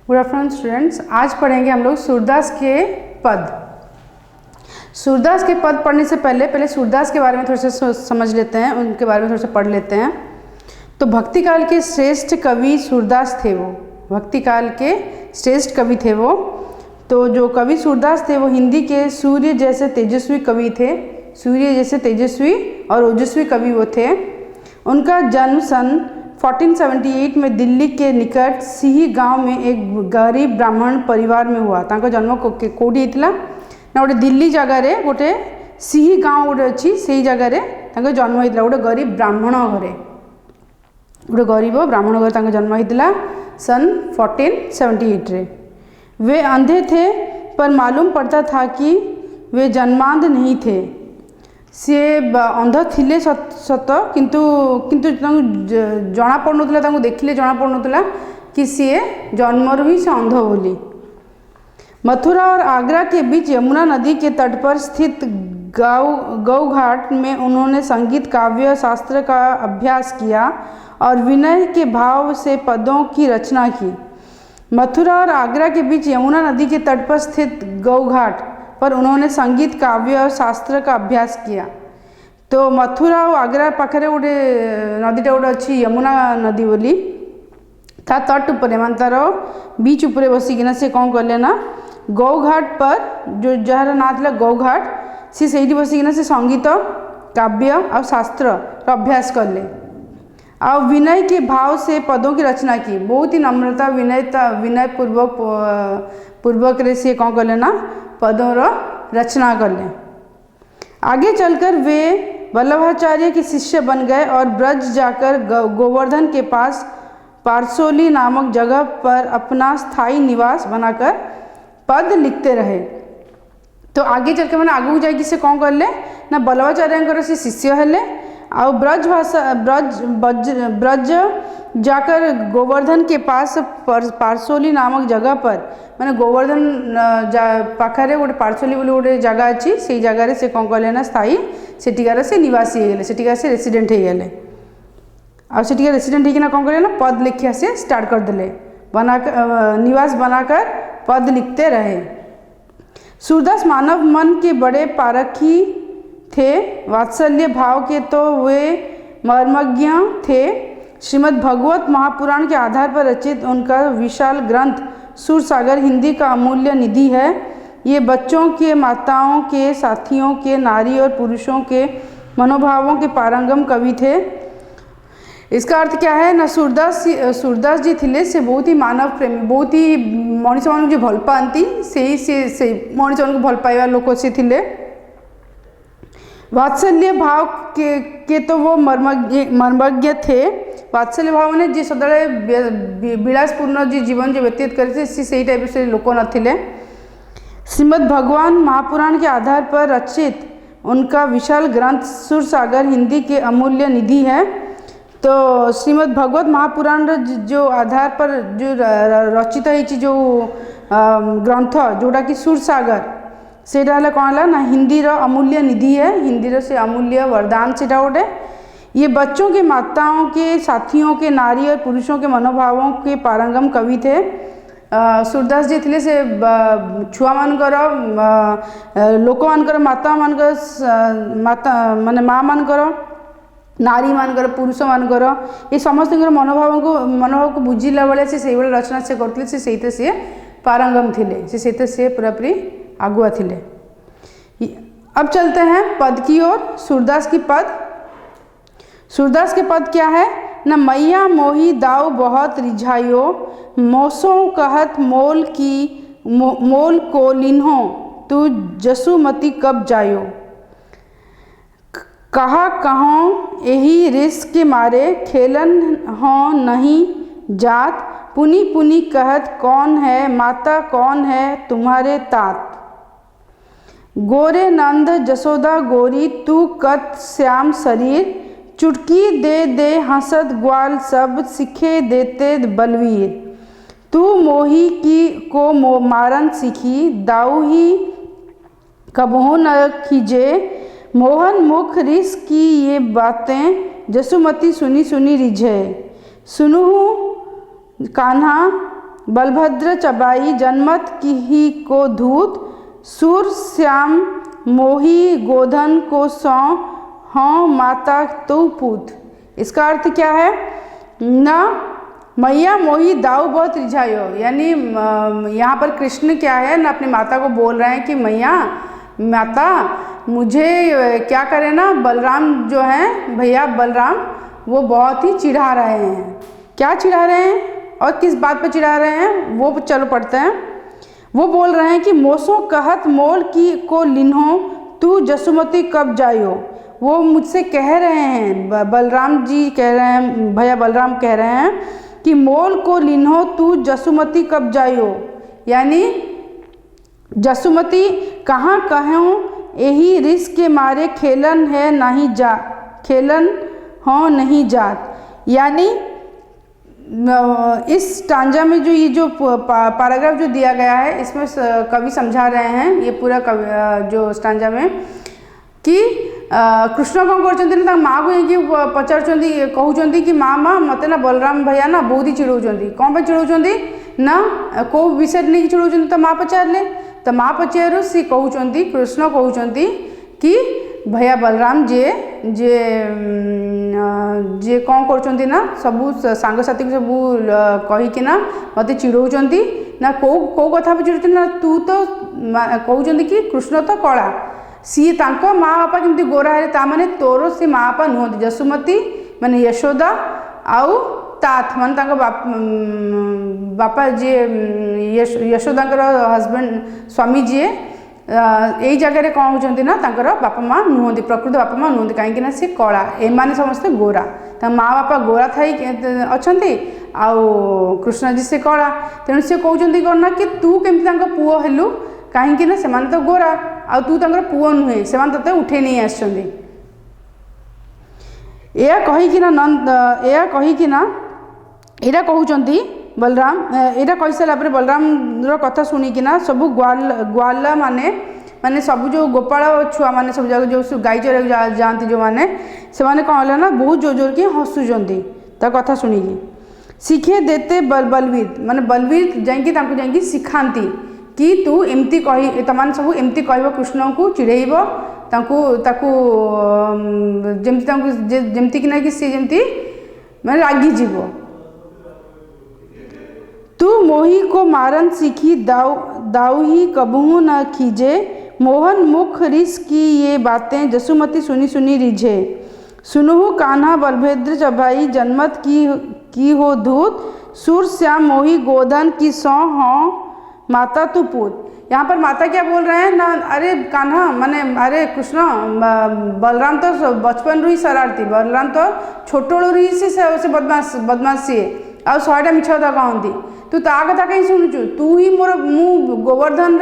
Good afternoon students. आज पढ़ेंगे हम लोग सूरदास के पद। सूरदास के पद पढ़ने से पहले सूरदास के बारे में थोड़ा सा समझ लेते हैं, उनके बारे में थोड़ा सा पढ़ लेते हैं। तो भक्ति काल के श्रेष्ठ कवि सूरदास थे। वो भक्ति काल के श्रेष्ठ कवि थे वो। तो जो कवि सूरदास थे वो हिंदी के सूर्य जैसे तेजस्वी कवि थे। सूर्य जैसे तेजस्वी और ओजस्वी कवि वो थे। उनका जन्म सन 1478 में दिल्ली के निकट सिही गांव में एक गरीब ब्राह्मण परिवार में हुआ। तांको जन्म कोडी हितला ना गोटे दिल्ली जगार गोटे सिही गाँव गोटे अच्छी से जगार तांको जन्म होता। गोटे गरीब ब्राह्मण घरे गोटे गरीब ब्राह्मण घर तांको जन्म होता सन 1478 रे। वे अंधे थे पर मालूम पड़ता था कि वे जन्मांध नहीं थे। सी अंध थिले सत किंतु जना पड़ुला, देखिले जना पड़ुला कि सी जन्मर ही से अंध बोली। मथुरा और आगरा के बीच यमुना नदी के तट पर स्थित गौघाट में उन्होंने संगीत काव्य शास्त्र का अभ्यास किया और विनय के भाव से पदों की रचना की। मथुरा और आगरा के बीच यमुना नदी के तट पर स्थित गौघाट पर उन्होंने संगीत काव्य और शास्त्र का अभ्यास किया। तो मथुरा और आगरा पाखे गोटे नदीटा गोटे अच्छी यमुना नदी बोली ता तट उपर मान तार बीच उपरे बसिकिना से कौन कले ना गौघाट पर जो जार ना था गौघाट सी से बसिकिना से संगीत काव्य और शास्त्र अभ्यास कले और विनय के भाव से पदों की रचना की। बहुत ही नम्रता विनय पूर्वक रे से कौन कले ना पदों रचना कले। आगे चलकर वे वल्लभाचार्य के शिष्य बन गए और ब्रज जाकर गोवर्धन के पास पारसोली नामक जगह पर अपना स्थायी निवास बनाकर पद लिखते रहे। तो आगे चल के मैंने आगू जाएगी से कौन कर ले ना वल्लभाचार्य से शिष्य हेले और ब्रज जाकर गोवर्धन के पास पारसोली नामक जगह पर मैंने गोवर्धन पाखे गोटे पारसोली बोली गोटे जगह अच्छी से जगार से कौन कले ना स्थायी सेठिकार से निवासी हो गए, सेठिकार से रेसिडेंट हो गए और सेठिकार रेसिडेंट होना कौन करे ना पद लिखिया से स्टार्ट कर दिले बनाकर निवास बनाकर पद लिखते रहे। सूरदास मानव मन के बड़े पारखी थे। वात्सल्य भाव के तो वे मर्मज्ञ थे। श्रीमद् भगवत महापुराण के आधार पर रचित उनका विशाल ग्रंथ सूरसागर हिंदी का अमूल्य निधि है। ये बच्चों के, माताओं के, साथियों के, नारी और पुरुषों के मनोभावों के पारंगम कवि थे। इसका अर्थ क्या है ना सूरदास जी थिले से बहुत ही मानव प्रेमी, बहुत ही मनीष मान जो भल पाती से मनीष मान भल पाइबा लोक से थिले। वात्सल्य भाव के तो वो मर्मज्ञ थे। वात्सल्य भाव ने जी सदाले विलासपूर्ण जी जीवन जो व्यतीत करते से टाइप से लोक नथिले। श्रीमद् भगवान महापुराण के आधार पर रचित उनका विशाल ग्रंथ सूरसागर हिंदी के अमूल्य निधि है। तो श्रीमद् भगवत महापुराण जो आधार पर जो रचित है जो ग्रंथ जोटा कि सूरसागर से कौन है ना हिंदी अमूल्य निधि है। हिंदी से अमूल्य वरदान से गोटे ये बच्चों के, माताओं के, साथियों के, नारी और पुरुषों के मनोभावों के पारंगम कवि थे। सूरदास जी थे से छुआ मानकर लोक मानकर माता माने माँ मानकर नारी मानकर पुरुष मानकर ये समस्त मनोभाव को बुझिला भाया से रचना से करते से पारंगम थे, से पूरापूरी आगुआ थिले। अब चलते हैं पद की ओर। सूरदास की पद। सूरदास के पद क्या है न मैया मोही दाऊ बहुत रिझाइयो, मोसों कहत मोल को लिन्हो, तू जसुमती कब जायो। कहा कहों यही रिस के मारे, खेलन हो नहीं जात, पुनी पुनी कहत कौन है माता, कौन है तुम्हारे तात। गोरे नंद जसोदा गोरी, तू कत श्याम शरीर, चुटकी दे दे हंसत ग्वाल सब, सिखे देते बलवीर। तू मोही की को मारन सीखी, दाऊ ही कबहू न खीजे, मोहन मुख रिस की ये बातें, जसुमती सुनी सुनी रिझे। सुनहु कान्हा बलभद्र चबाई जन्मत की को धूत, सूर श्याम मोही गोधन को सौ, हाँ माता तो पूत। इसका अर्थ क्या है? ना मैया मोही दाऊ बहुत रिझायो, यानी यहाँ पर कृष्ण क्या है ना अपनी माता को बोल रहे हैं कि मैया माता मुझे क्या करें ना, बलराम जो हैं भैया बलराम वो बहुत ही चिढ़ा रहे हैं। क्या चिढ़ा रहे हैं और किस बात पर चिढ़ा रहे हैं वो चलो पढ़ते हैं। वो बोल रहे हैं कि मोसो कहत मोल की को लिन्हो, तू जसुमती कब जायो। वो मुझसे कह रहे हैं, बलराम जी कह रहे हैं, भैया बलराम कह रहे हैं कि मोल को लिन्हो तू जसुमती कब जायो, यानी जसुमती कहाँ कहूँ, यही रिस के मारे खेलन है नहीं जा, खेलन हो नहीं जात। यानी इस स्टांजा में जो ये जो पैराग्राफ जो दिया गया है इसमें कवि समझा रहे हैं, ये पूरा कवि जो स्टांजा में कि कृष्ण कौन कर माँ को ये पचार कहते कि माँ माँ मत ना बलराम भैया ना बहुत ही चिड़ौंट, कौन पर चिड़ौंट ना कौ विषय नहीं चिड़ौंट, तो माँ पचारे तो माँ पचारू सी कहते कृष्ण कहते कि भैया बलराम जे जे जे कौन कर ना सबू सांगसाथी को सबू कहीकिना मत चिड़ौंट ना कौ कथा चिड़ौंट ना तू तो कहते कि कृष्ण तो कला सी तांको माँ बापा केमती गोरा है ताने तोर सी माँ बापा नुहति जसुमती माने यशोदा आउ तात मान तांको बापा जी यशोदा हजबैंड स्वामी जी यही जगह कौन होती ना तांकर बापा माँ नुहति प्रकृत बापा माँ नुहति कहीं सी कला एमाने समस्ते गोरा माँ बापा गोरा थी अच्छा आउ कृष्ण जी से कला तेणु सी कहते कौन ना कि तू केमती पुओ हेलु कहीं से तो गोरा आ तू तर पुओ नुहे से ते उठे नहीं आसछन्ति। या कहीकिना नंद या कहीकिना एटा कहउचंती बलराम एटा कही सारापर बलराम कथा शुणिकिना सबू ग्वाला माने माने सब जो गोपाल छुआ माने सब जगह जो गाई चराई जाती जो माने से माने कौन है ना बहुत जोर जोर की हसुचंती ता कथा शुणिकी। शिखे देते बलवीर माने बलवीर जाकि शिखाती कि तू एमती कही तमान सब एमती कह कृष्ण को चिड़ेब ताकू जमती कि ना कि सी जमती मैं रागी जीव। तू मोही को मारन सीखी दाऊ ही कबहू न खीजे, मोहन मुख रिस की ये बातें जसुमती सुनी सुनी रिझे। सुनहु कान्हा बलभद्र चबाई जन्मत की हो धूत, सूर श्याम मोही गोधन की सौ हों माता तू पूत। यहाँ पर माता क्या बोल रहे हैं ना, अरे कान्हा माने अरे कृष्ण बलराम तो बचपन रू ही शरारती, बलराम तो छोटोलू ही से बदमाशी आ 100टा मिछ कथा कहती, तू ता कथा कहीं शुणुचु, तू ही मोर मु गोवर्धन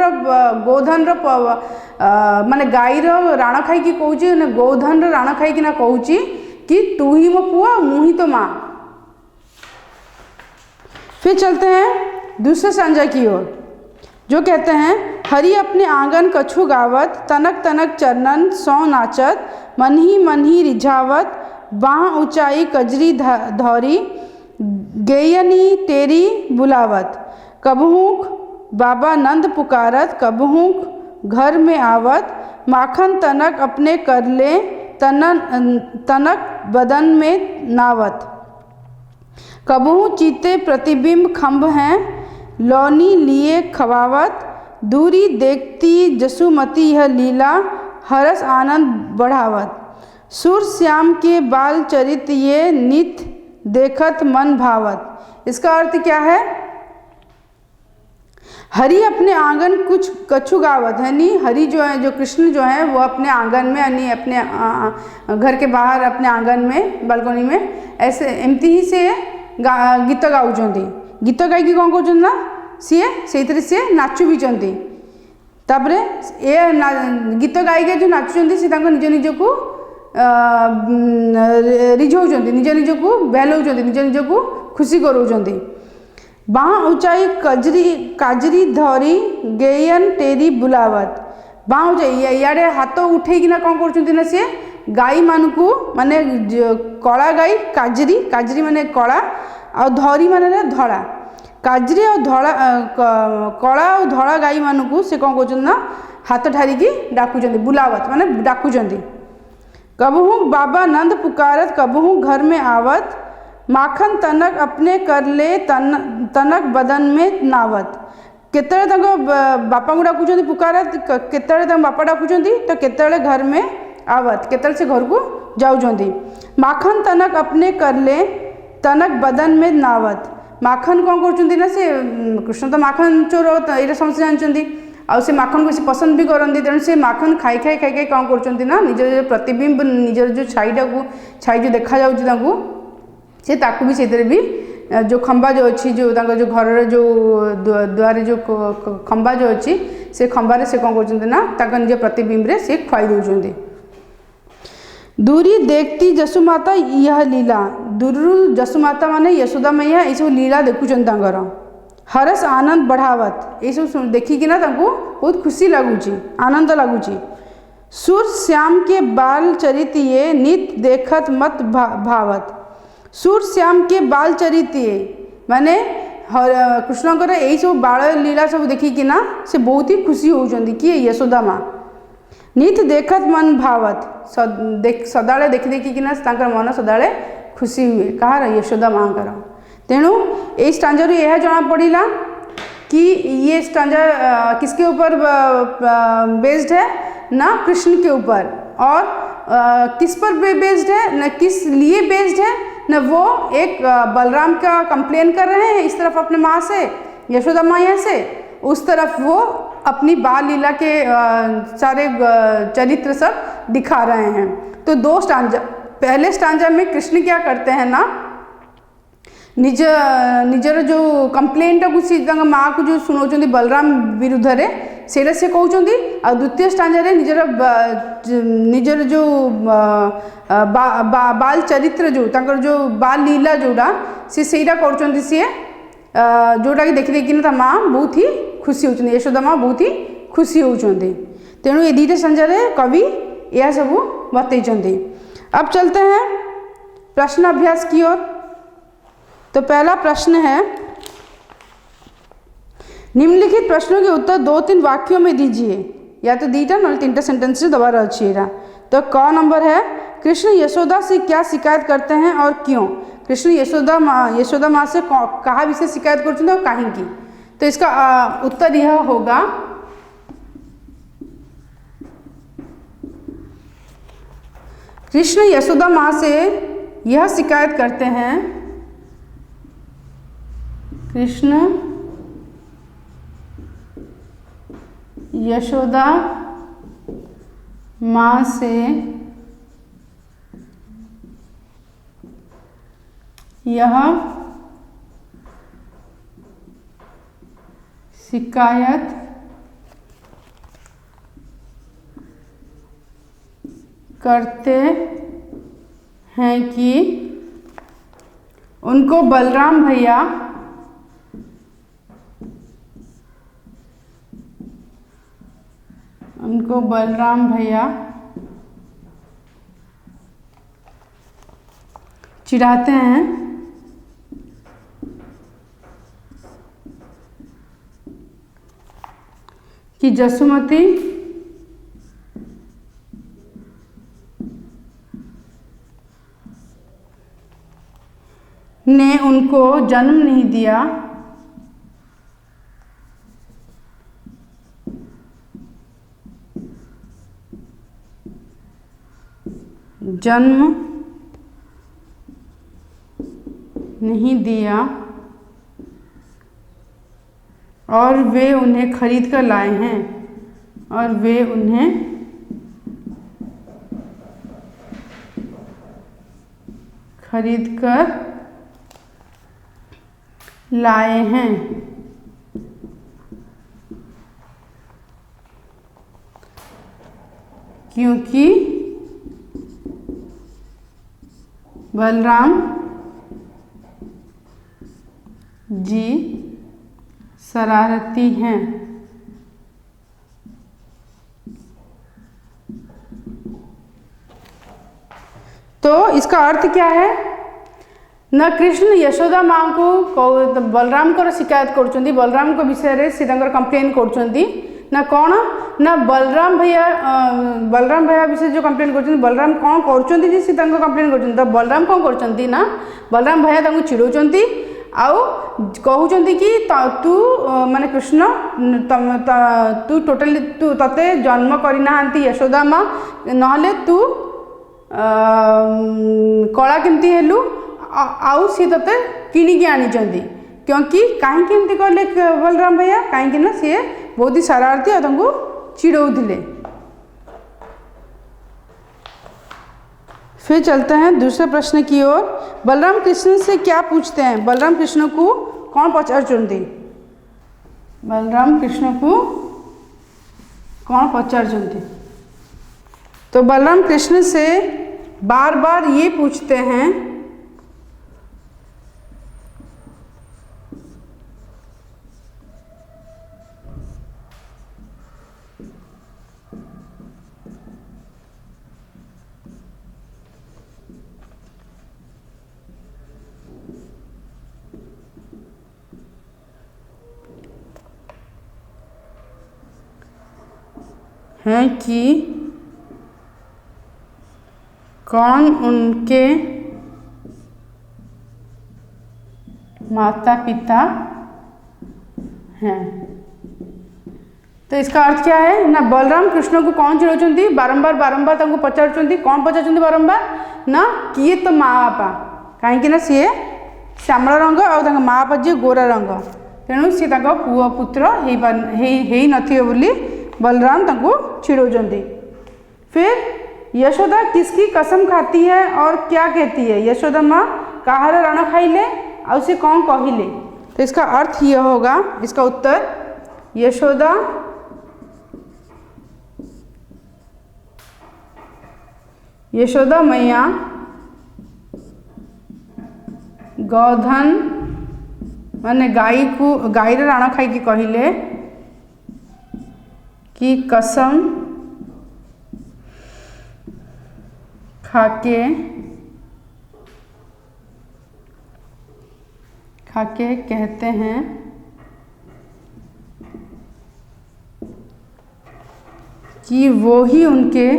गोधन माने गाई राण खाई कहूँ गोधन राण खाई कहूँ कि तू ही मो पुआ मु ही तो माँ। फिर चलते हैं दूसरे संजय की ओर जो कहते हैं हरि अपने आंगन कछु गावत, तनक तनक चरणन सौ नाचत, मन ही रिझावत, बाह ऊंचाई कजरी धौरी, गेयनी तेरी बुलावत, कबहूक बाबा नंद पुकारत, कबहूक घर में आवत, माखन तनक अपने कर ले, तनक बदन में नावत, कबहू चीते प्रतिबिंब खम्भ हैं, लौनी लिए खवावत, दूरी देखती जसुमती यह लीला, हरस आनंद बढ़ावत, सूर श्याम के बाल चरित ये नित देखत मन भावत। इसका अर्थ क्या है? हरि अपने आंगन कुछ कछु गावत है नी, हरि जो है जो कृष्ण जो है वो अपने आंगन में यानी अपने घर के बाहर अपने आंगन में बालकनी में ऐसे एमती ही से गीत गाउचंती, गीत गाई कौन कर ना से सी नाचु भी तापरे ए गीत गाई जो नाचुंट सी निज निज को रिझाऊँ निज निज को बहलाऊँ निज निज को खुशी कराऊँ। बाँ ऊंचाई काजरी धरी गेयन तेरी बुलावत, बाँ ऊंचाई इे हाथ उठेकिना कौन कर सी गाई मान को माने कला गाई काजरी माने कला आ धरी माने धड़ा, काजरी और धड़ा कला और धड़ा गाई मानू से कौन कौन ना हाथ ठारिकी डाकुचंदी बुलावत माने डाकुचंदी। कबहू बाबा नंद पुकारत कबहू घर में आवत माखन तनक अपने कर ले तनक बदन में नावत। केतरे तक बापा को डाकुचंदी पुकारत केतरे तक बापा डाकुचंदी तो केतरे घर में आवत केतरे से घर को जाऊचंदी। माखन तनक अपने कर ले तनक बदन में नावत। माखन कौन कर ना से कृष्ण तो माखन चोर ये समस्त जानते आ से माखन को से पसंद भी करती तेणु से माखन खाई खाई खाई खाई कौन कर ना निजर प्रतिबिंब निजर जो छाईटा को छाई जो देखा जाऊँ से ताकू भी से भी जो खंबा जो अच्छी जो जो घर जो द्वारे जो खंबा जो अच्छी से खंबारे से कौन कर ना निज प्रतिबिंब रे से खुआई दौरान। दूरी देखती जसुमाता यह लीला दूरु जसुमाता माने यशोदा मैया ये सब लीला देखुचन तांकर हरस आनंद बढ़ावत ये सब देखिकिना तांको बहुत खुशी लगुच आनंद लगुच। सुर श्याम के बाल चरित ये नित देखत मत भावत। सुर श्याम के बाल चरित ये माने कृष्णकर यही सब बाल लीला सब देखिकिना से बहुत ही खुशी होउचंदी किए यशोदा माँ। नित देखत मन भावत सदाले देखी देखिकिना मन सदाले खुशी हुए कहार यशोदा माँ कर। तेणु ये स्टांजा यह जना पड़ा कि ये स्टांजा किसके ऊपर बेस्ड है ना कृष्ण के ऊपर और किस पर बेस्ड है न किस लिए बेस्ड है न वो एक बलराम का कंप्लेन कर रहे हैं इस तरफ अपने माँ से यशोदा मैया से उस तरफ वो अपनी बाल लीला के सारे चरित्र सब दिखा रहे हैं। तो दो स्टांजा पहले स्टांजा में कृष्ण क्या करते हैं ना निजर जो कंप्लेंट कुछ माँ को जो सुनाऊँ बलराम विरुद्ध से से कहते आ द्वितीय स्टांजा निजर निजर जो बाल चरित्र जो तंकर जो बाल लीला जोड़ा से कर सी जोटा कि देखी देखी माँ बहुत ही खुशी होती यशोदा माँ बहुत ही खुशी होती। तेणु ये दुईटा स्टांजा कवि यह सब बतई। अब चलते हैं प्रश्न अभ्यास की ओर। तो पहला प्रश्न है निम्नलिखित प्रश्नों के उत्तर 2-3 वाक्यों में दीजिए या तो दीटा ना 3टा सेंटेंस से दोबारा अच्छी है। तो क नंबर है कृष्ण यशोदा से क्या शिकायत करते हैं और क्यों। कृष्ण यशोदा माँ से कहा विषय शिकायत करते और कहीं की। तो इसका उत्तर यह होगा कृष्ण यशोदा माँ से यह शिकायत करते हैं कृष्ण यशोदा माँ से यह शिकायत करते हैं कि उनको बलराम भैया चिढ़ाते हैं कि जसुमती ने उनको जन्म नहीं दिया और वे उन्हें खरीद कर लाए हैं क्योंकि बलराम जी शरारती हैं। तो इसका अर्थ क्या है ना कृष्ण यशोदा माँ को बलराम को शिकायत कर बलराम को विषय से कंप्लेन कर ना कौन ना बलराम भैया विषय जो कंप्लेन कर बलराम कौन कर कंप्लेन कर तो बलराम कौन कर ना बलराम भैया चिड़ौंट आउ कहते कि तू माने कृष्ण तू टोटाली तू तते जन्म करना यशोदा माँ नहले तू कला केमती हेलु आउ सी ते किणिकी आनी क्योंकि कहीं कहले बलराम भैया कहीं ना सी बहुत ही शरारती और चिड़ौले। फिर चलते हैं दूसरे प्रश्न की ओर। बलराम कृष्ण से क्या पूछते हैं? बलराम कृष्ण को कौन पचारचंती? बलराम कृष्ण को कौन पचारचंती? तो बलराम कृष्ण से बार बार ये पूछते हैं हैं कि कौन उनके माता पिता हैं। तो इसका अर्थ क्या है ना बलराम कृष्ण को कौन चिड़ौंट बारंबार तक पचारुंट कौन पचारुंट बारंबार ना किए तो माँ बापा कहीं सी श्यामल रंग और माँ बापा जी गोरा रंग तेणु सी पुओ पुत्र हो न बलराम तक चिड़ौंट। फिर यशोदा किसकी कसम खाती है और क्या कहती है? यशोदा माँ कहार रण खाइले और से कौन कहले? तो इसका अर्थ यह होगा, इसका उत्तर यशोदा मैया गौधन माने गाई रण खाई की कहले कि कसम खाके कहते हैं कि वो ही उनके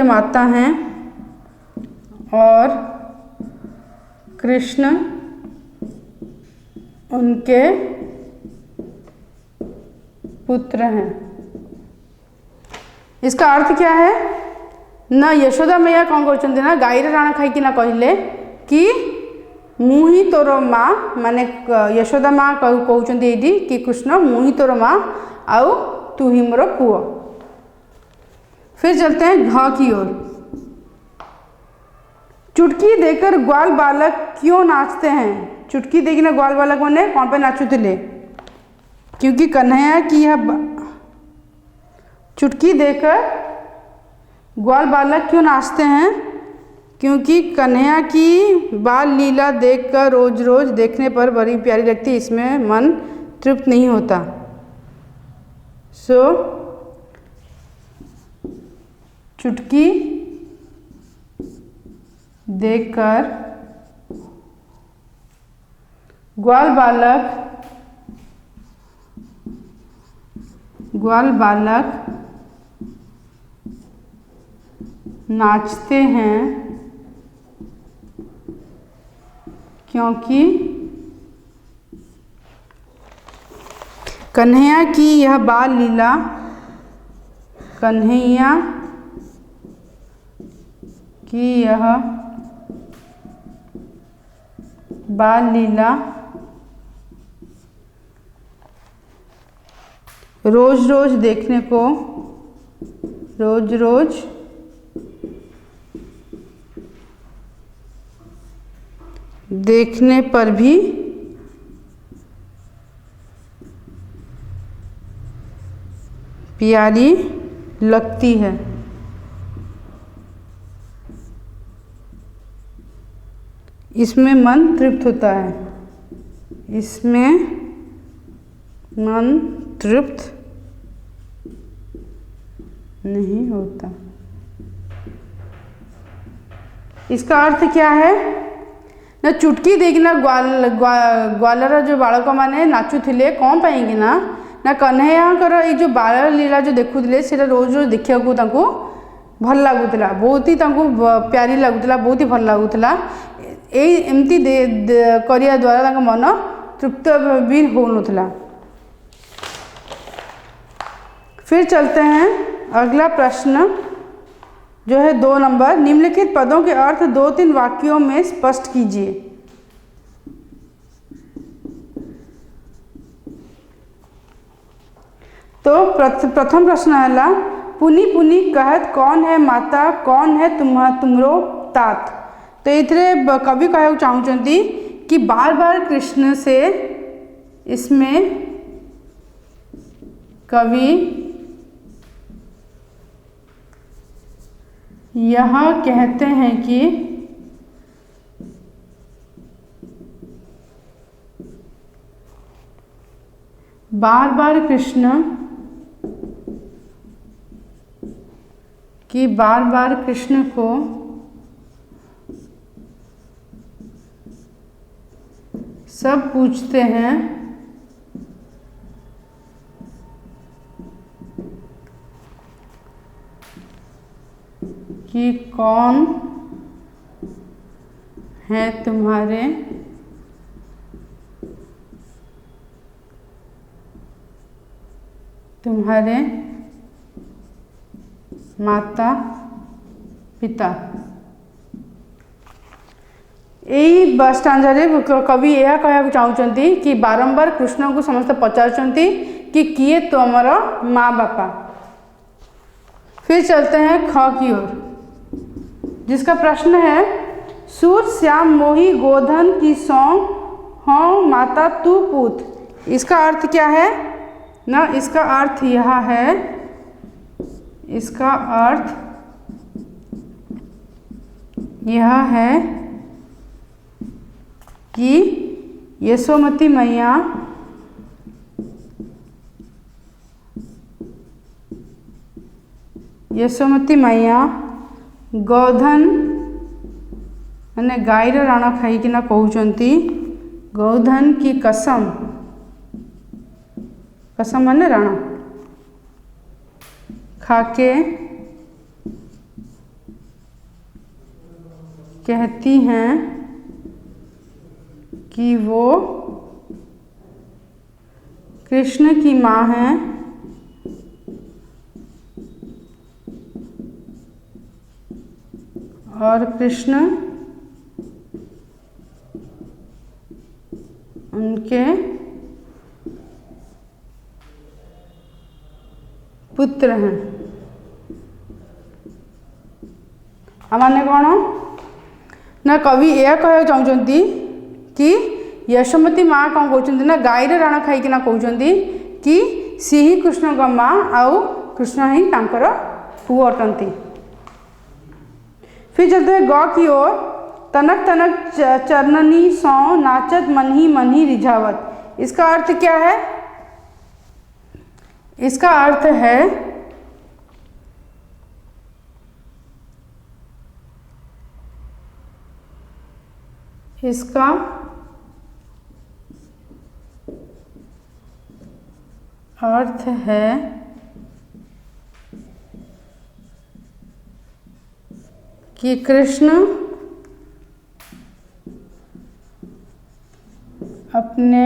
माता हैं और कृष्ण उनके पुत्र हैं। इसका अर्थ क्या है ना यशोदा मैया कौन कर ना गाई राण खाई ना कहले कि मुही तोर माँ माने यशोदा माँ कहते ये कि कृष्ण मुही तोर माँ आउ तू ही मोर पुओ। फिर चलते हैं घ की ओर। चुटकी देकर ग्वाल बालक क्यों नाचते हैं? चुटकी देखना ग्वाल बालक मैंने कौन पे नाचुले? क्योंकि कन्हैया की यह चुटकी देकर ग्वाल बालक क्यों नाचते हैं? क्योंकि कन्हैया की बाल लीला देखकर रोज रोज देखने पर बड़ी प्यारी लगती, इसमें मन तृप्त नहीं होता। चुटकी देखकर ग्वाल बालक नाचते हैं क्योंकि कन्हैया की यह बाल लीला रोज रोज देखने पर भी प्यारी लगती है। इसमें मन तृप्त होता है। इसमें मन तृप्त नहीं होता। इसका अर्थ क्या है ना, चुटकी देखना ग्वालर जो बालक मैंने नाचुले कौन पाएंगे ना ना कन्हैयाकर ये जो बाल लीला जो देखुले से रोज रोज देखा भल लगुला, बहुत ही प्यारी लगुला, बहुत ही भल लगुला। एमती करिया द्वारा मन तृप्त भी हो नथला। फिर चलते हैं अगला प्रश्न जो है 2 नंबर। निम्नलिखित पदों के अर्थ 2-3 वाक्यों में स्पष्ट कीजिए। तो प्रथम प्रश्न है पुनी पुनी कहत कौन है माता, कौन है तुमरो तात। तो ये कवि कहना चाहते कि बार बार कृष्ण से इसमें कवि यह कहते हैं कि बार बार कृष्ण को सब पूछते हैं कि कौन है तुम्हारे माता पिता। यही स्टांजारे कवि यह कहना चाहते कि बारंबार कृष्ण को समस्त पचारुचंती कि किए तुमर माँ बापा। फिर चलते हैं ख की ओर, जिसका प्रश्न है सूर श्याम मोही गोधन की सौं हों माता तू पूत। इसका अर्थ क्या है ना, इसका अर्थ यह है, इसका अर्थ यह है कि यशोमती मैया गोधन माने गाईर राण खाइकिना कहउचंती गोधन की कसम, कसम माने राण खाके कहती हैं कि वो कृष्ण की माँ हैं और कृष्ण उनके पुत्र हैं। माने कौन ना, कवि यह कहना चाहते कि यशोमती माँ कौन कहते ना गाईर राण खाइकिना कहते कि सी ही कृष्ण का माँ आउ कृष्ण ही तांकर पुओ अटंती। फिर चलते हैं ग की ओर, तनक तनक चरणनी सौ नाचत मनही रिझावत। इसका अर्थ क्या है, इसका अर्थ है इसका अर्थ है कि कृष्ण अपने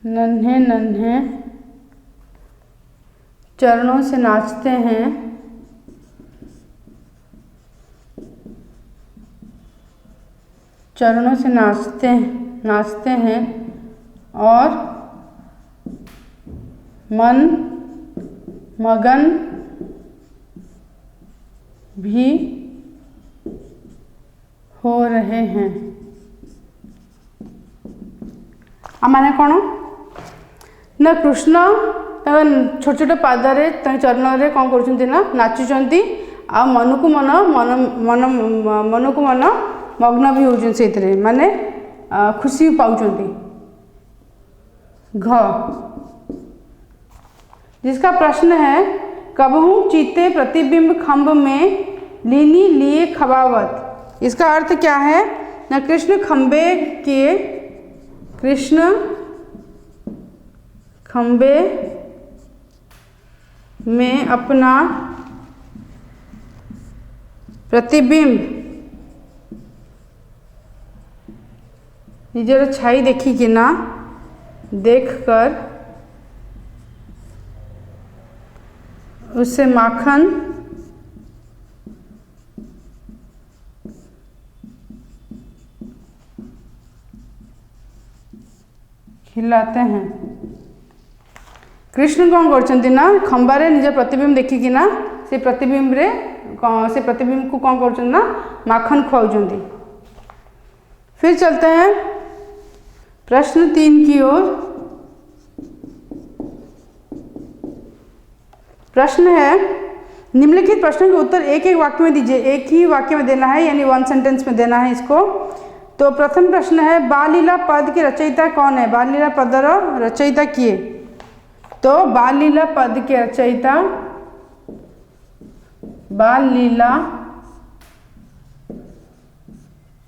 नन्हे नन्हे चरणों से नाचते हैं नाचते हैं और मगन भी हो रहे हैं। माने कौन ना, कृष्ण छोट छोट पादरे चरण रे कौन कर नाचुंट आ मन को मन मग्न भी होउछन सेतरे माने खुशी पाउछंती। घ जिसका प्रश्न है कबहू चीते प्रतिबिंब खम्भ में लीनी लिए खबावत। इसका अर्थ क्या है ना, कृष्ण खम्बे में अपना प्रतिबिंब, ये जरा छाई देखी कि ना, देखकर उससे माखन खिलाते हैं। कृष्ण कौन करछंती ना खंबारे निज प्रतिबिंब देखिकी ना से प्रतिबिंब को कौन करछन ना माखन खुआउछंती। फिर चलते हैं प्रश्न 3 की ओर। प्रश्न है निम्नलिखित प्रश्नों के उत्तर एक एक वाक्य में दीजिए। एक ही वाक्य में देना है यानी वन सेंटेंस में देना है इसको। तो प्रथम प्रश्न है बाल लीला पद के रचयिता कौन है। बाल लीला पदर रचयिता किए। तो बाल लीला पद के रचयिता बाल लीला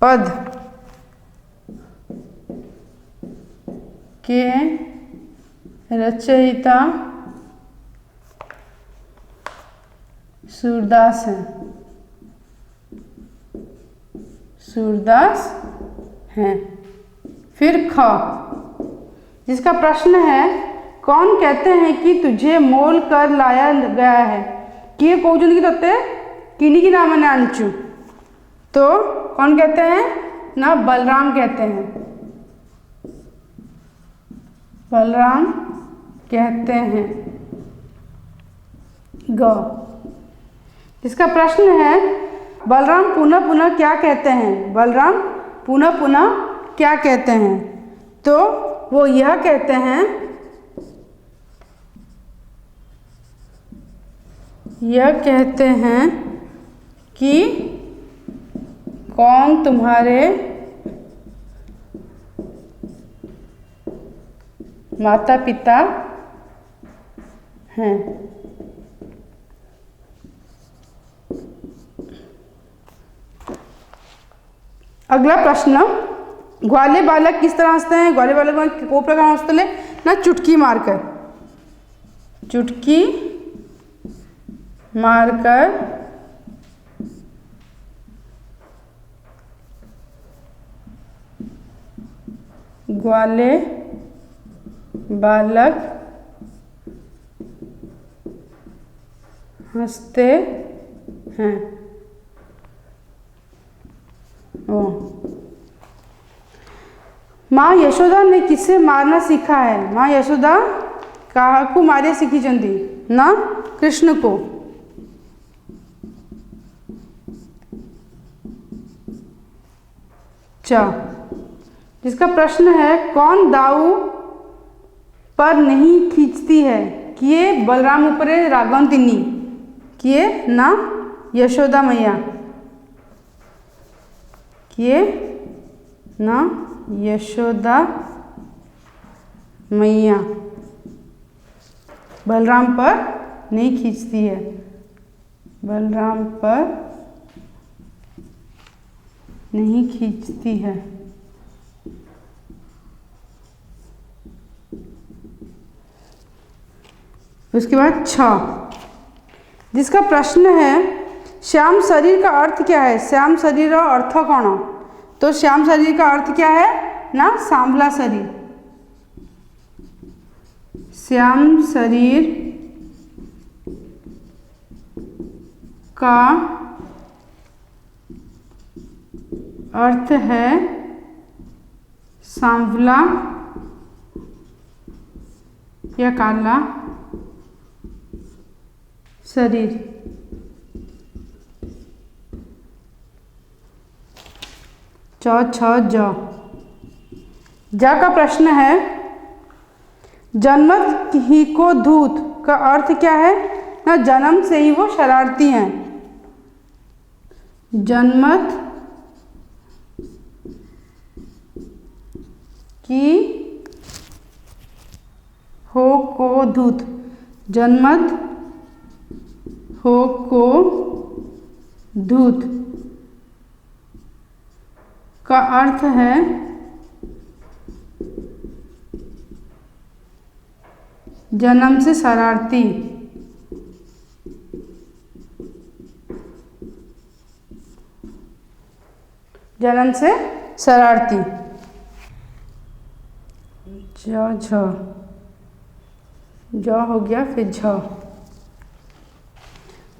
पद के रचयिता सूरदास हैं। सूरदास हैं। फिर ख जिसका प्रश्न है कौन कहते हैं कि तुझे मोल कर लाया गया है। किए कौन की तत्ते किनी ना मैंने आंचू। तो कौन कहते हैं ना बलराम कहते हैं। बलराम कहते हैं। ग इसका प्रश्न है बलराम पुनः पुनः क्या कहते हैं। बलराम पुनः पुनः क्या कहते हैं। तो वो यह कहते हैं, यह कहते हैं कि कौन तुम्हारे माता पिता हैं। अगला प्रश्न ग्वाले बालक किस तरह हंसते हैं। ग्वाले बालक में को प्रकार हंसते ना चुटकी मारकर। चुटकी मारकर ग्वाले बालक हंसते हैं। ओ माँ यशोदा ने किससे मारना सीखा है। माँ यशोदा काहाकू मारे सीखी चंदी ना कृष्ण को। जिसका प्रश्न है कौन दाऊ पर नहीं खींचती है। किए बलराम ऊपर रागवंतिनी। किए ना यशोदा मैया। किए ना यशोदा मैया बलराम पर नहीं खींचती है। बलराम पर नहीं खींचती है। उसके बाद 6 जिसका प्रश्न है श्याम शरीर का अर्थ क्या है। श्याम शरीर का अर्थ कौन। तो श्याम शरीर का अर्थ क्या है ना सांवला शरीर। श्याम शरीर का अर्थ है सांवला या काला शरीर। जा का प्रश्न है जन्मत ही को धूत का अर्थ क्या है ना जन्म से ही वो शरारती हैं। जन्मत की हो को धूत, जनमत हो को धूत का अर्थ है जन्म से शरारती। जन्म से शरारती। ज हो गया, फिर झ।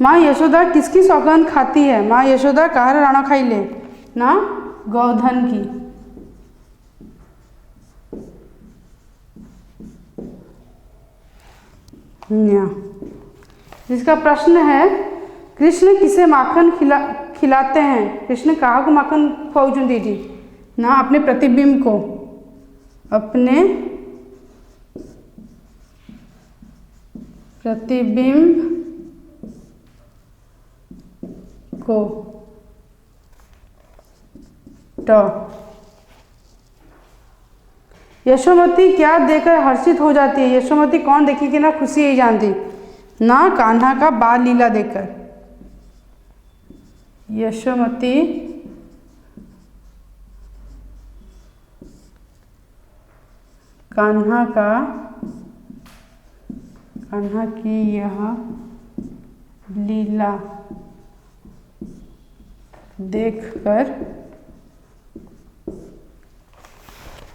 माँ यशोदा किसकी सौगंध खाती है? माँ यशोदा काहर राणा खाई ले ना, गोधन की। जिसका प्रश्न है, कृष्ण किसे माखन खिलाते हैं? कृष्ण कहा को माखन खुआउचंती एठी ना, अपने प्रतिबिंब को। अपने प्रतिबिंब को। यशोमती क्या देकर हर्षित हो जाती है? यशोमती कौन देखी कि ना खुशी ही जानती ना, कान्हा का बाल लीला देखकर। यशोमती कान्हा की यह लीला देखकर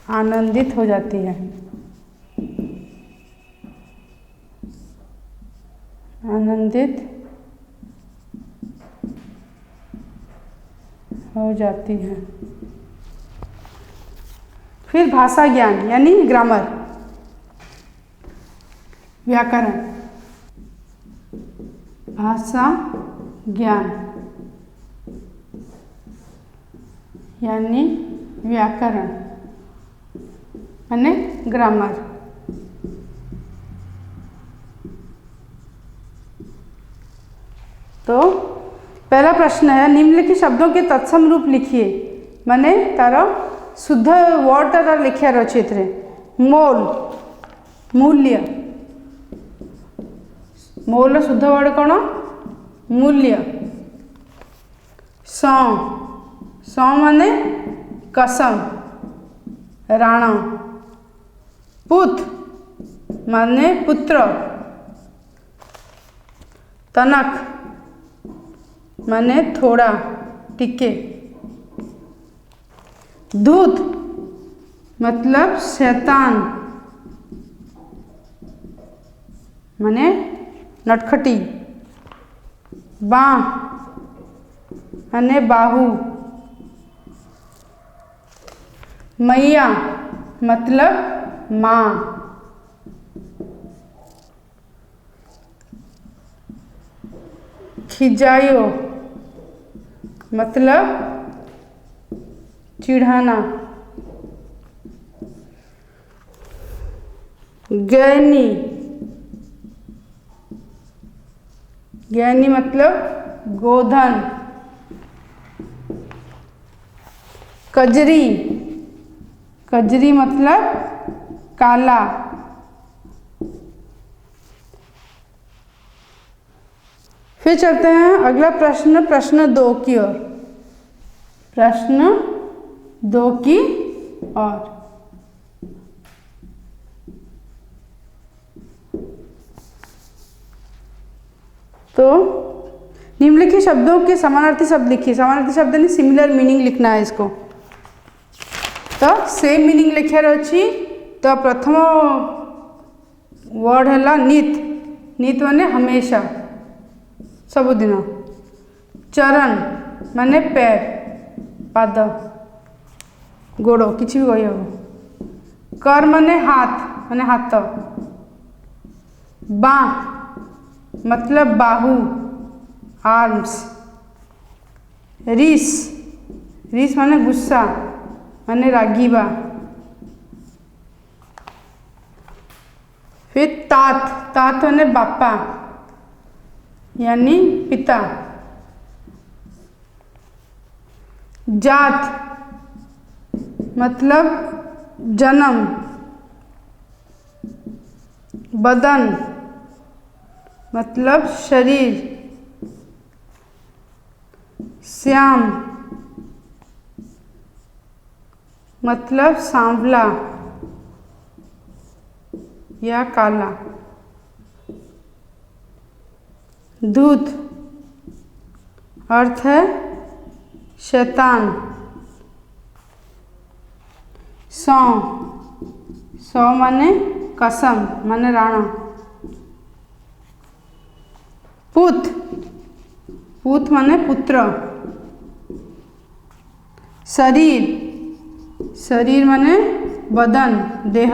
आनंदित हो जाती है। आनंदित हो जाती है। फिर भाषा ज्ञान यानी ग्रामर, व्याकरण। भाषा ज्ञान यानी व्याकरण यानी ग्रामर। तो पहला प्रश्न है, निम्नलिखित शब्दों के तत्सम रूप लिखिए। माने तार शुद्ध वर्डटा तार लिखार अच्छे एथिरे। मोल, मूल्य। मोल शुद्ध वर्ड कौन? मूल्य। सौ माने कसम, राणा। पुत माने पुत्र, तनक माने थोड़ा, टिके। दूत मतलब शैतान माने नटखटी। बाँ माने बाहु। मैया मतलब माँ। खिजायो मतलब चिढ़ाना। ज्ञानी, ज्ञानी मतलब गोधन। कजरी, कजरी मतलब काला। फिर चलते हैं अगला प्रश्न, प्रश्न 2 की ओर। प्रश्न 2 की ओर। तो निम्नलिखित शब्दों के समानार्थी शब्द लिखिए। समानार्थी शब्द नहीं, सिमिलर मीनिंग लिखना है इसको। तो सेम मीनिंग लिखार अच्छी। तो प्रथम वर्ड है नित। नित माने हमेशा, सबुदिन। चरण माने पैर, पाद, गोड़, किसी भी कही हम। कर माने हाथ, माने हाथ। बाँ मतलब बाहु, आर्म्स। रीस, रीस माने गुस्सा, माने रागीबा। फिर तात, तात माने बापा यानी पिता। जात मतलब जन्म, बदन मतलब शरीर, श्याम मतलब सांवला या काला, दूत अर्थ है शैतान, सौ, सौ माने कसम माने राणा, पुत, पुत माने पुत्र, शरीर, शरीर माने बदन देह,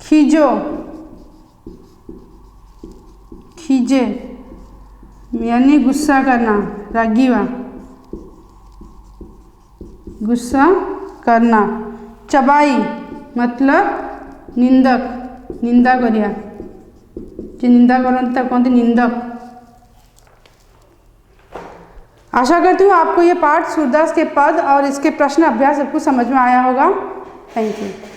खीजो, खीजे यानी गुस्सा करना, रागीवा गुस्सा करना, चबाई मतलब निंदक, निंदा करिया, जो निंदा करते ताको कहते निंदक। आशा करती हूँ आपको ये पाठ सूरदास के पद और इसके प्रश्न अभ्यास सब कुछ समझ में आया होगा। Thank you.